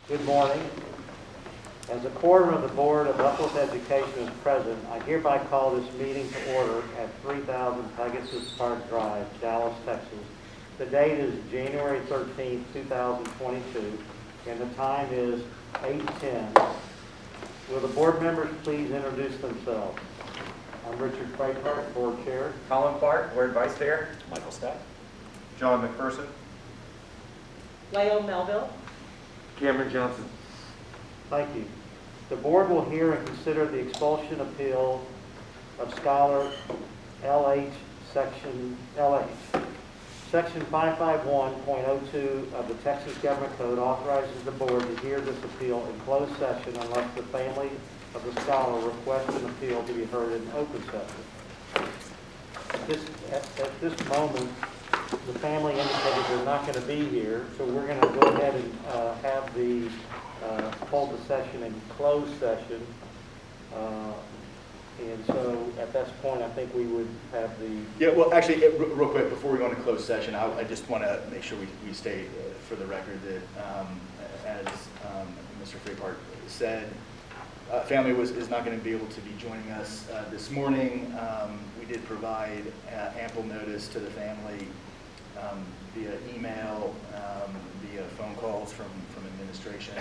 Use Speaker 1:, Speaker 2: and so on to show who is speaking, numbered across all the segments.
Speaker 1: Good morning. As a quorum of the Board of Uplift Education is present, I hereby call this meeting to order at 3000 Pegasus Park Drive, Dallas, Texas. The date is January 13, 2022, and the time is 8:10. Will the board members please introduce themselves? I'm Richard Freitart, Board Chair.
Speaker 2: Colin Clark, Board Vice Chair.
Speaker 3: Michael Stack.
Speaker 4: John McPherson.
Speaker 5: Leo Melville.
Speaker 4: Cameron Johnson.
Speaker 1: Thank you. The board will hear and consider the expulsion appeal of Scholar LH Section LH. Section 551.02 of the Texas Government Code authorizes the board to hear this appeal in closed session unless the family of the scholar requests an appeal to be heard in open session. At this moment, the family indicated they're not going to be here, so we're going to go ahead and have the hold the session in closed session. And so at this point, I think we would have the...
Speaker 3: Yeah, well, actually, real quick, before we go into closed session, I just want to make sure we state for the record that, as Mr. Freepart said, family is not going to be able to be joining us this morning. We did provide ample notice to the family via email, via phone calls from administration.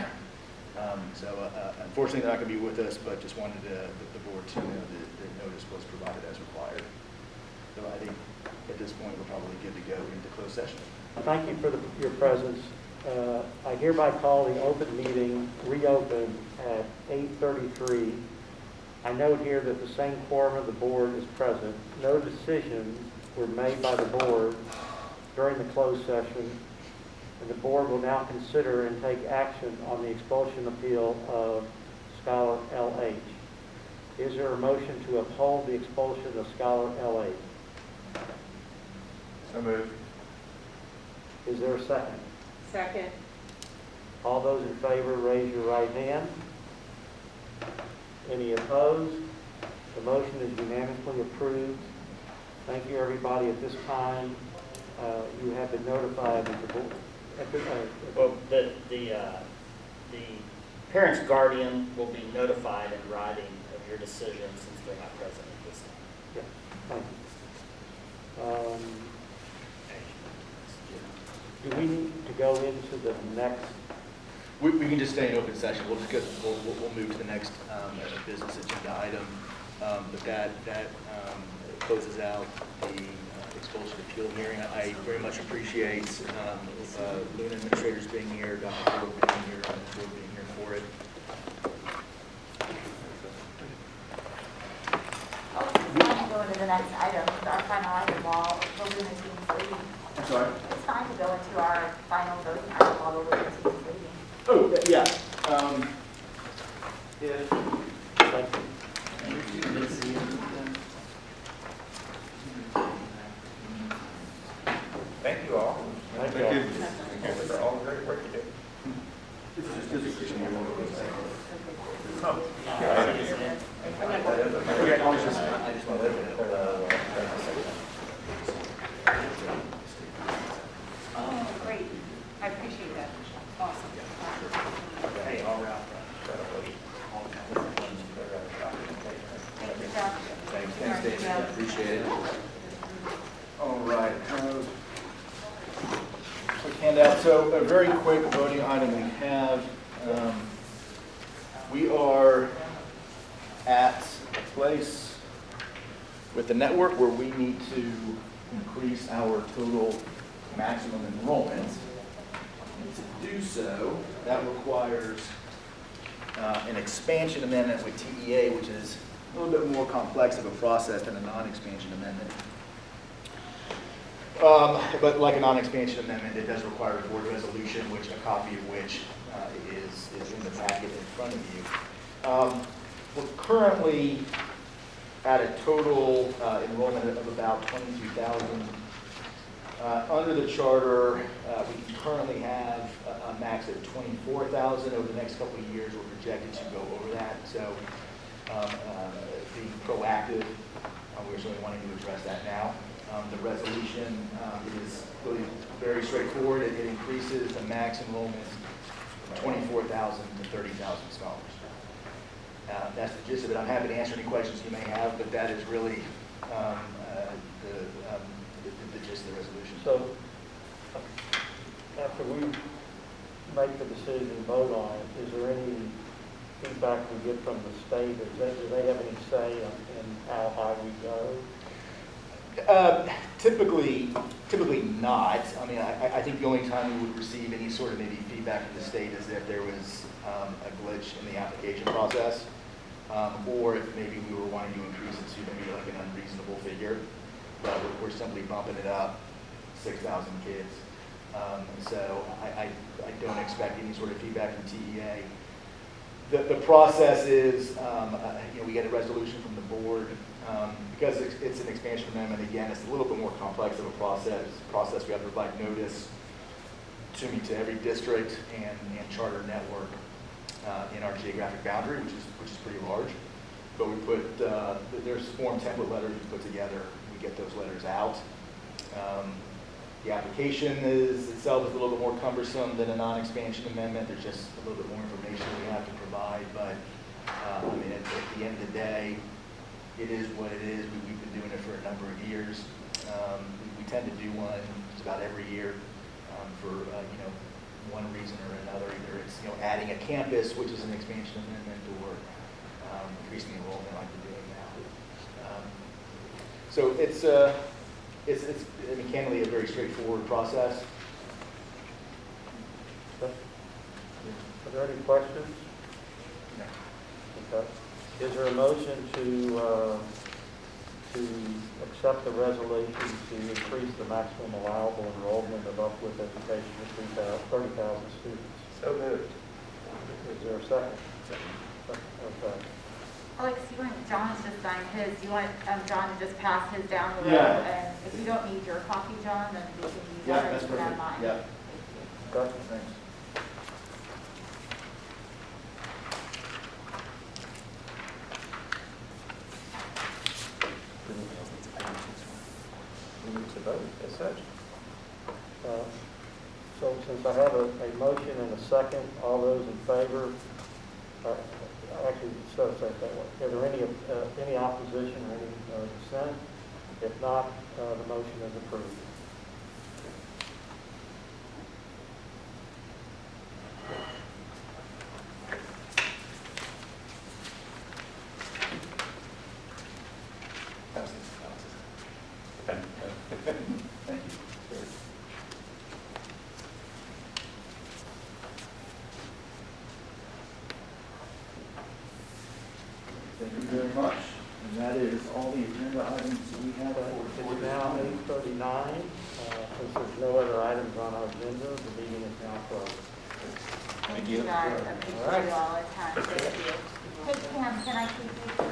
Speaker 3: So unfortunately, they're not going to be with us, but just wanted the board to know that the notice was provided as required. So I think at this point, we're probably good to go into closed session.
Speaker 1: Thank you for your presence. I hereby call the open meeting reopened at 8:33. I note here that the same quorum of the board is present. No decisions were made by the board during the closed session, and the board will now consider and take action on the expulsion appeal of Scholar LH. Is there a motion to uphold the expulsion of Scholar LH?
Speaker 4: So moved.
Speaker 1: Is there a second?
Speaker 5: Second.
Speaker 1: All those in favor, raise your right hand. Any opposed? The motion is unanimously approved. Thank you, everybody. At this time, you have been notified that the board...
Speaker 6: Well, the parent's guardian will be notified in writing of your decision since they're not present at this time.
Speaker 1: Yeah, thank you. Do we need to go into the next?
Speaker 3: We can just stay in open session. We'll just we'll move to the next business agenda item. But that closes out the expulsion appeal hearing. I very much appreciate Luna administrators being here, Dr. Ford being here, and the board being here for it.
Speaker 7: It's fine to go into the next item, our final item while the Luna team's leaving.
Speaker 3: I'm sorry?
Speaker 7: It's fine to go into our final voting item while the Luna team's leaving.
Speaker 3: Oh, yeah.
Speaker 2: Thank you all.
Speaker 1: Thank
Speaker 4: Thank
Speaker 1: you.
Speaker 4: you.
Speaker 2: Thank you for all the great work you do.
Speaker 5: Oh, great. I appreciate that. Awesome.
Speaker 6: Hey, all right.
Speaker 7: Thank you, John.
Speaker 3: Thanks, David. Appreciate it. All right. Quick handout. So a very quick voting item we have. We are at a place with the network where we need to increase our total maximum enrollment. And to do so, that requires an expansion amendment with TEA, which is a little bit more complex of a process than a non-expansion amendment. But like a non-expansion amendment, it does require a board resolution, which a copy of which is in the packet in front of you. We're currently at a total enrollment of about 22,000. Under the charter, we currently have a max of 24,000. Over the next couple of years, we're projected to go over that. So being proactive, we're certainly wanting to address that now. The resolution is really very straightforward. It increases the max enrollment 24,000 to 30,000 scholars. That's the gist of it. I'm happy to answer any questions you may have, but that is really the gist of the resolution.
Speaker 1: So, after we make the decision and vote on it, is there any feedback we get from the state? Do they have any say in how high we go?
Speaker 3: Typically not. I mean, I think the only time we would receive any sort of maybe feedback from the state is if there was a glitch in the application process, or if maybe we were wanting to increase it to maybe like an unreasonable figure, but we're simply bumping it up 6,000 kids. So I don't expect any sort of feedback from TEA. The process is, we get a resolution from the board. Because it's an expansion amendment, again, it's a little bit more complex of a process. We have to provide notice to every district and charter network in our geographic boundary, which is pretty large. But we put, there's form template letters we put together. We get those letters out. The application itself is a little bit more cumbersome than a non-expansion amendment. There's just a little bit more information we have to provide. But I mean, at the end of the day, it is what it is. We've been doing it for a number of years. We tend to do one just about every year for one reason or another. Either it's adding a campus, which is an expansion amendment, or increasing enrollment like we're doing now. So it's I mean, candidly a very straightforward process.
Speaker 1: Are there any questions? Okay. Is there a motion to accept the resolution to increase the maximum allowable enrollment of Uplift Education to 30,000 students?
Speaker 2: So moved.
Speaker 1: Is there a second? Okay.
Speaker 7: Alex, you want, John's just signed his, you want John to just pass his down the road?
Speaker 3: Yeah.
Speaker 7: And if you don't need your copy, John, then we can use
Speaker 3: Yeah,
Speaker 7: that
Speaker 3: that's
Speaker 7: or you can have
Speaker 3: perfect.
Speaker 7: mine.
Speaker 3: Yeah.
Speaker 1: Okay.
Speaker 3: Thanks.
Speaker 2: We need to vote as such.
Speaker 1: So since I have a motion and a second, all those in favor, actually, so say it that way. Are there any opposition or any dissent? If not, the motion is approved.
Speaker 3: Thank you. Thank you very much. And that is all the agenda items we have for
Speaker 1: It's now 8:39. Since there's no other items on our agenda, the meeting is now closed.
Speaker 7: Thank you guys, I appreciate you all the time, thank you. Hey Pam, can I keep you for